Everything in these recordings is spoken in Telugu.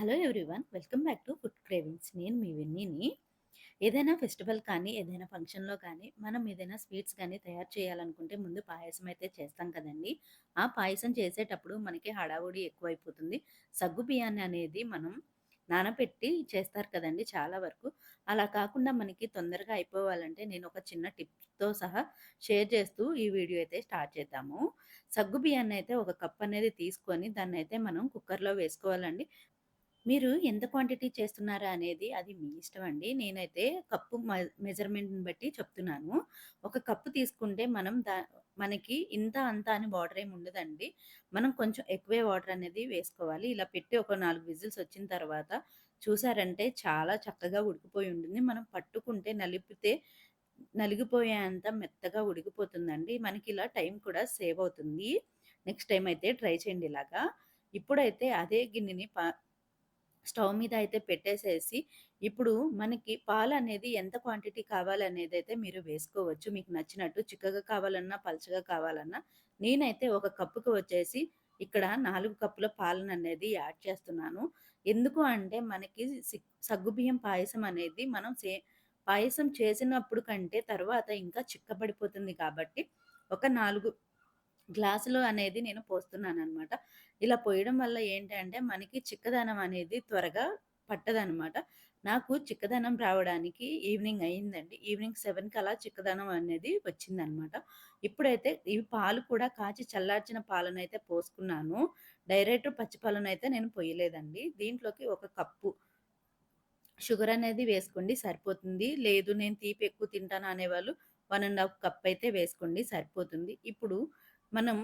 Hello everyone, welcome back to food cravings. నేను మీ విన్నీని. ఏదైనా ఫెస్టివల్ కానీ, ఏదైనా ఫంక్షన్‌లో కానీ, మనం ఏదైనా స్వీట్స్ కానీ తయారు చేయాలనుకుంటే ముందు పాయసం అయితే చేస్తాం కదండీ! ఆ పాయసం చేసేటప్పుడు మనకి హడావుడి ఎక్కువైపోతుంది. సగ్గు బియ్యాన్ని అనేది మనం నానబెట్టి చేస్తారు కదండీ చాలా వరకు. అలా కాకుండా మనకి తొందరగా అయిపోవాలంటే నేను ఒక చిన్న టిప్స్‌తో సహా షేర్ చేస్తూ ఈ వీడియో అయితే స్టార్ట్ చేద్దాము. సగ్గు బియ్యాన్నయితే ఒక కప్ అనేది తీసుకొని దాన్నయితే మనం కుక్కర్‌లో వేసుకోవాలండి. మీరు ఎంత క్వాంటిటీ చేస్తున్నారా అనేది అది మీ ఇష్టం అండి. నేనైతే కప్పు మెజర్‌మెంట్‌ని బట్టి చెప్తున్నాను. ఒక కప్పు తీసుకుంటే మనకి ఇంత, అంత అని వాటర్ ఏమి ఉండదండి. మనం కొంచెం ఎక్కువే వాటర్ అనేది వేసుకోవాలి. ఇలా పెట్టి ఒక 4 విజిల్స్ వచ్చిన తర్వాత చూసారంటే చాలా చక్కగా ఉడికిపోయి ఉంటుంది. మనం పట్టుకుంటే నలిగిపోయేంత మెత్తగా ఉడికిపోతుందండి. మనకి ఇలా టైం కూడా సేవ్ అవుతుంది. నెక్స్ట్ టైమ్ అయితే ట్రై చేయండి ఇలాగా. ఇప్పుడైతే అదే గిన్నెని స్టవ్ మీద అయితే పెట్టేసేసి, ఇప్పుడు మనకి పాలనేది ఎంత క్వాంటిటీ కావాలనేదైతే మీరు వేసుకోవచ్చు. మీకు నచ్చినట్టు చిక్కగా కావాలన్నా, పలచగా కావాలన్నా. నేనైతే ఒక కప్పుకి వచ్చేసి ఇక్కడ 4 కప్పుల పాలననేది యాడ్ చేస్తున్నాను. ఎందుకు అంటే మనకి సగ్గుబియ్యం పాయసం అనేది మనం పాయసం చేసినప్పుడు కంటే తర్వాత ఇంకా చిక్కబడిపోతుంది కాబట్టి, ఒక 4 గ్లాసులు అనేది నేను పోస్తున్నాననమాట. ఇలా పోయడం వల్ల ఏంటంటే, మనకి చిక్కదనం అనేది త్వరగా పట్టదనమాట. నాకు చిక్కదనం రావడానికి ఈవినింగ్ అయిందండి. ఈవినింగ్ 7కి అలా చిక్కదనం అనేది వచ్చిందనమాట. ఇప్పుడైతే ఇవి పాలు కూడా కాచి చల్లార్చిన పాలనైతే పోసుకున్నాను. డైరెక్ట్ పచ్చి పాలనైతే నేను పొయ్యలేదండి. దీంట్లోకి ఒక కప్పు షుగర్ అనేది వేసుకోండి సరిపోతుంది. లేదు నేను తీపి ఎక్కువ తింటాను అనేవాళ్ళు 1 ½ కప్ అయితే వేసుకోండి సరిపోతుంది. ఇప్పుడు మనం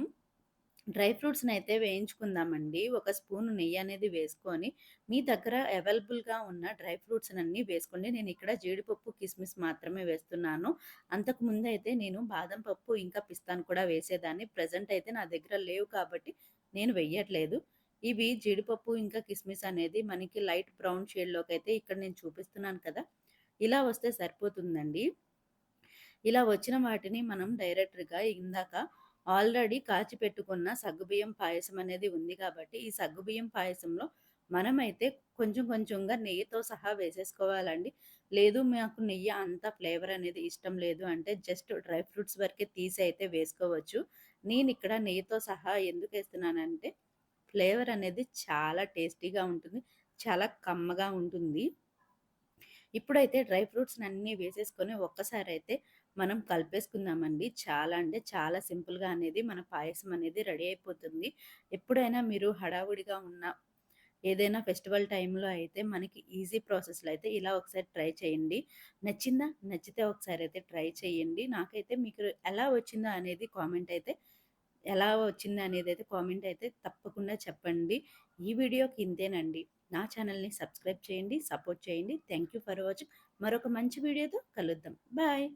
డ్రై ఫ్రూట్స్‌నైతే వేయించుకుందామండి. ఒక స్పూను నెయ్యనేది వేసుకొని, మీ దగ్గర అవైలబుల్‌గా ఉన్న డ్రై ఫ్రూట్స్‌నన్నీ వేసుకోండి. నేనిక్కడ జీడిపప్పు, కిస్మిస్ మాత్రమే వేస్తున్నాను. అంతకుముందయితే నేను బాదం పప్పు, ఇంకా పిస్తాను కూడా వేసేదాన్ని. ప్రెజెంట్ అయితే నా దగ్గర లేవు కాబట్టి నేను వెయ్యట్లేదు. ఇవి జీడిపప్పు, ఇంకా కిస్మిస్ అనేది మనకి లైట్ బ్రౌన్ షేడ్‌లోకైతే ఇక్కడ నేను చూపిస్తున్నాను కదా! ఇలా వస్తే సరిపోతుందండి. ఇలా వచ్చిన వాటిని మనం డైరెక్ట్‌గా ఇందాక ఆల్రెడీ కాచి పెట్టుకున్న సగ్గుబియ్యం పాయసం అనేది ఉంది కాబట్టి, ఈ సగ్గుబియ్యం పాయసంలో మనమైతే కొంచెం కొంచెంగా నెయ్యితో సహా వేసేసుకోవాలండి. లేదు మాకు నెయ్యి అంత ఫ్లేవర్ అనేది ఇష్టం లేదు అంటే జస్ట్ డ్రై ఫ్రూట్స్ వరకే తీసి అయితే వేసుకోవచ్చు. నేనిక్కడ నెయ్యితో సహా ఎందుకేస్తున్నానంటే ఫ్లేవర్ అనేది చాలా టేస్టీగా ఉంటుంది. చాలా కమ్మగా ఉంటుంది. ఇప్పుడైతే డ్రై ఫ్రూట్స్‌నన్నీ వేసేసుకొని ఒక్కసారయితే మనం కలిపేసుకుందామండి. చాలా అంటే చాలా సింపుల్‌గా అనేది మన పాయసం అనేది రెడీ అయిపోతుంది. ఎప్పుడైనా మీరు హడావుడిగా ఉన్న ఏదైనా ఫెస్టివల్ టైంలో అయితే మనకి ఈజీ ప్రాసెస్‌లో అయితే ఇలా ఒకసారి ట్రై చేయండి. నచ్చిందా? నచ్చితే ఒకసారయితే ట్రై చేయండి. నాకైతే మీకు ఎలా వచ్చిందో అనేది ఎలా వచ్చిందనేదైతే కామెంట్ అయితే తప్పకుండా చెప్పండి. ఈ వీడియోకి ఇంతేనండి. నా ఛానల్‌ని సబ్స్క్రైబ్ చేయండి, సపోర్ట్ చేయండి. Thank you for watching. మరొక మంచి వీడియోతో కలుద్దాం. బాయ్.